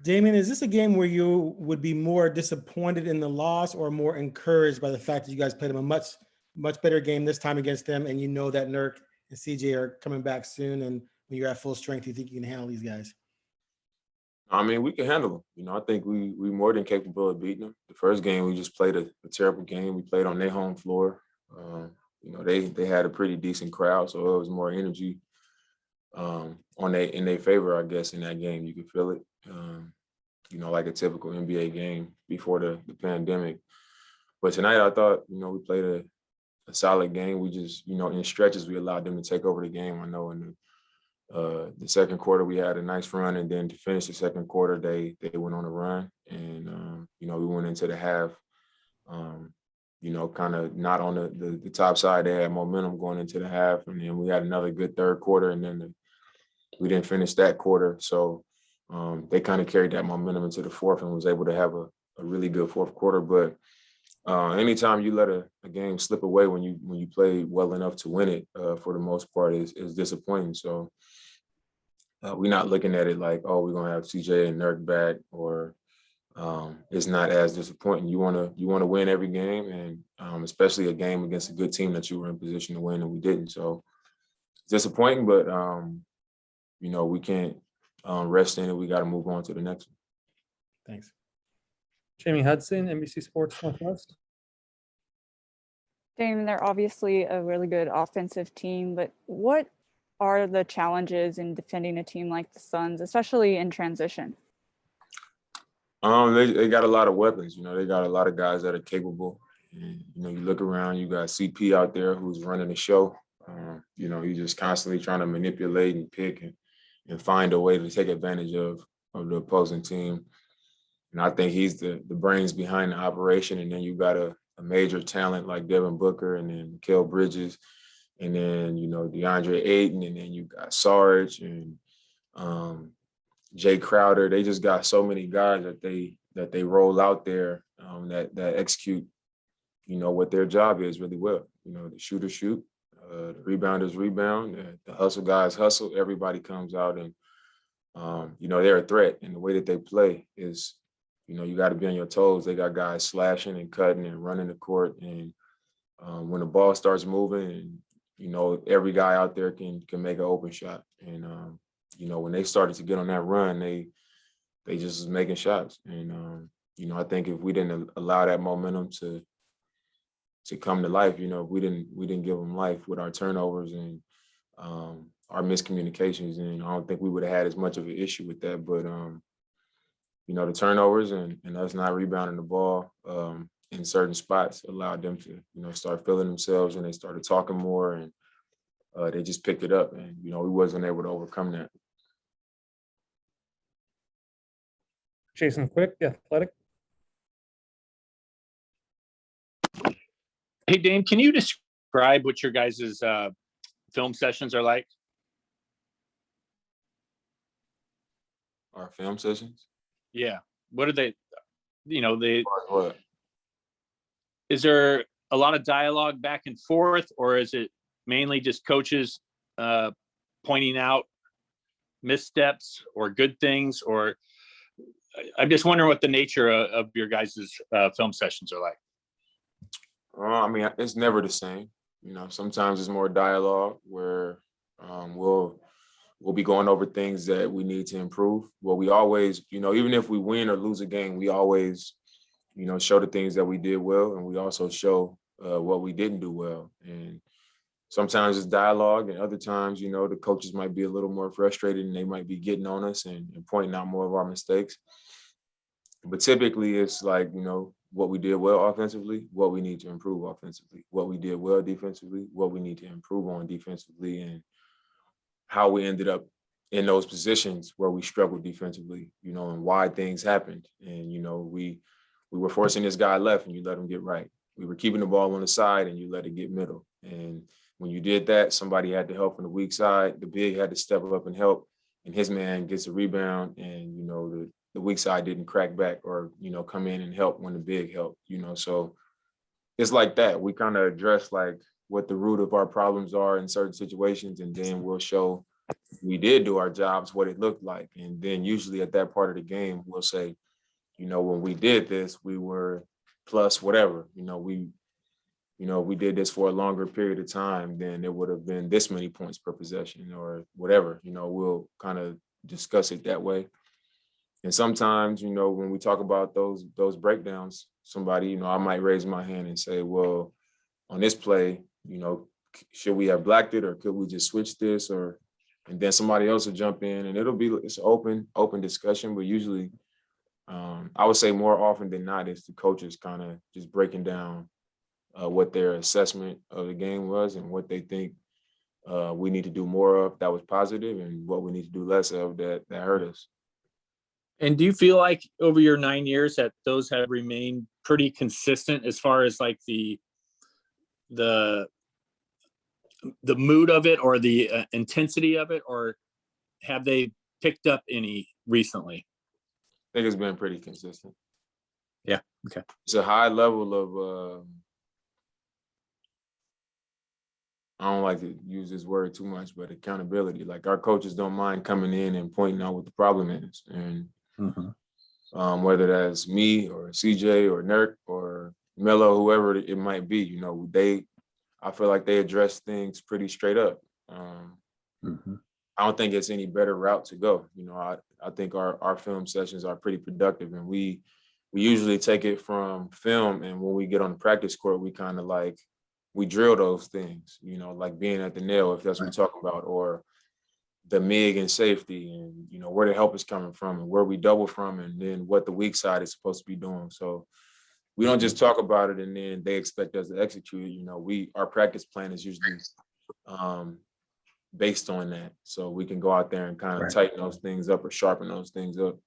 Damian, is this a game where you would be more disappointed in the loss or more encouraged by the fact that you guys played them a much better game this time against them, and you know that Nurk and CJ are coming back soon, and when you're at full strength, you think you can handle these guys? I mean, we can handle them. I think we more than capable of beating them. The first game, we just played a terrible game. We played on their home floor. They had a pretty decent crowd, so it was more energy in their favor, I guess, in that game. You could feel it. Like a typical NBA game before the pandemic. But tonight, I thought, we played a solid game. We just, in stretches, we allowed them to take over the game. I know in the second quarter, we had a nice run, and then to finish the second quarter, they went on a run, and we went into the half, kind of not on the top side. They had momentum going into the half, and then we had another good third quarter, and then we didn't finish that quarter, so they kind of carried that momentum into the fourth and was able to have a really good fourth quarter. But anytime you let a game slip away when you play well enough to win it, for the most part, is disappointing. So we're not looking at it like, oh, we're gonna have CJ and Nurk back, or it's not as disappointing. You wanna win every game, and especially a game against a good team that you were in position to win and we didn't. So it's disappointing, but we can't rest in it. We got to move on to the next one. Thanks. Jamie Hudson, NBC Sports Northwest. Dame, they're obviously a really good offensive team, but what are the challenges in defending a team like the Suns, especially in transition? They got a lot of weapons. They got a lot of guys that are capable. And, you look around, you got CP out there who's running the show. He's just constantly trying to manipulate and pick and find a way to take advantage of the opposing team. And I think he's the brains behind the operation. And then you got a major talent like Devin Booker, and then Mikal Bridges, and then, DeAndre Ayton, and then you got Sarge and Jay Crowder. They just got so many guys that they roll out there that execute, what their job is really well. The shooters shoot, the rebounders rebound, the hustle guys hustle. Everybody comes out and, they're a threat. And the way that they play is, you got to be on your toes. They got guys slashing and cutting and running the court. And when the ball starts moving, and, every guy out there can make an open shot. And, when they started to get on that run, they just was making shots. And, I think if we didn't allow that momentum to come to life, we didn't give them life with our turnovers and our miscommunications. And I don't think we would have had as much of an issue with that. But, the turnovers and us not rebounding the ball in certain spots allowed them to, start feeling themselves, and they started talking more, and they just picked it up. And, we wasn't able to overcome that. Jason Quick, The Athletic. Hey, Dame, can you describe what your guys' film sessions are like? Our film sessions? Yeah. What are they, What? is there a lot of dialogue back and forth, or is it mainly just coaches pointing out missteps or good things? Or I'm just wondering what the nature of your guys' film sessions are like. It's never the same. Sometimes it's more dialogue where we'll be going over things that we need to improve. Well, we always, even if we win or lose a game, we always, show the things that we did well, and we also show what we didn't do well. And sometimes it's dialogue, and other times, the coaches might be a little more frustrated, and they might be getting on us and pointing out more of our mistakes. But typically it's like, what we did well offensively, what we need to improve offensively, what we did well defensively, what we need to improve on defensively, and how we ended up in those positions where we struggled defensively, and why things happened. And, we were forcing this guy left, and you let him get right. We were keeping the ball on the side, and you let it get middle. And when you did that, somebody had to help from the weak side. The big had to step up and help, and his man gets a rebound, and, the weak side didn't crack back or, come in and help when the big helped, So it's like that. We kind of address like what the root of our problems are in certain situations, and then we'll show we did do our jobs, what it looked like. And then usually at that part of the game, we'll say, when we did this, we were plus whatever, we did this for a longer period of time, then it would have been this many points per possession or whatever, we'll kind of discuss it that way. And sometimes, when we talk about those breakdowns, somebody, I might raise my hand and say, well, on this play, should we have blacked it or could we just switch this? And then somebody else will jump in and it's an open discussion, but usually I would say more often than not, it's the coaches kind of just breaking down what their assessment of the game was and what they think we need to do more of that was positive and what we need to do less of that hurt us. And do you feel like over your 9 years that those have remained pretty consistent as far as like the mood of it or the intensity of it, or have they picked up any recently? I think it's been pretty consistent. Yeah. Okay. It's a high level of, I don't like to use this word too much, but accountability. Like our coaches don't mind coming in and pointing out what the problem is. And whether that's me or CJ or Nurk or Melo, whoever it might be, I feel like they address things pretty straight up. I don't think it's any better route to go. I think our film sessions are pretty productive, and we usually take it from film, and when we get on the practice court, we kind of we drill those things, like being at the nail, if that's what we're talking about, or the MIG and safety, and where the help is coming from and where we double from, and then what the weak side is supposed to be doing. So we don't just talk about it and then they expect us to execute it. Our practice plan is usually based on that. So we can go out there and kind of tighten those things up or sharpen those things up.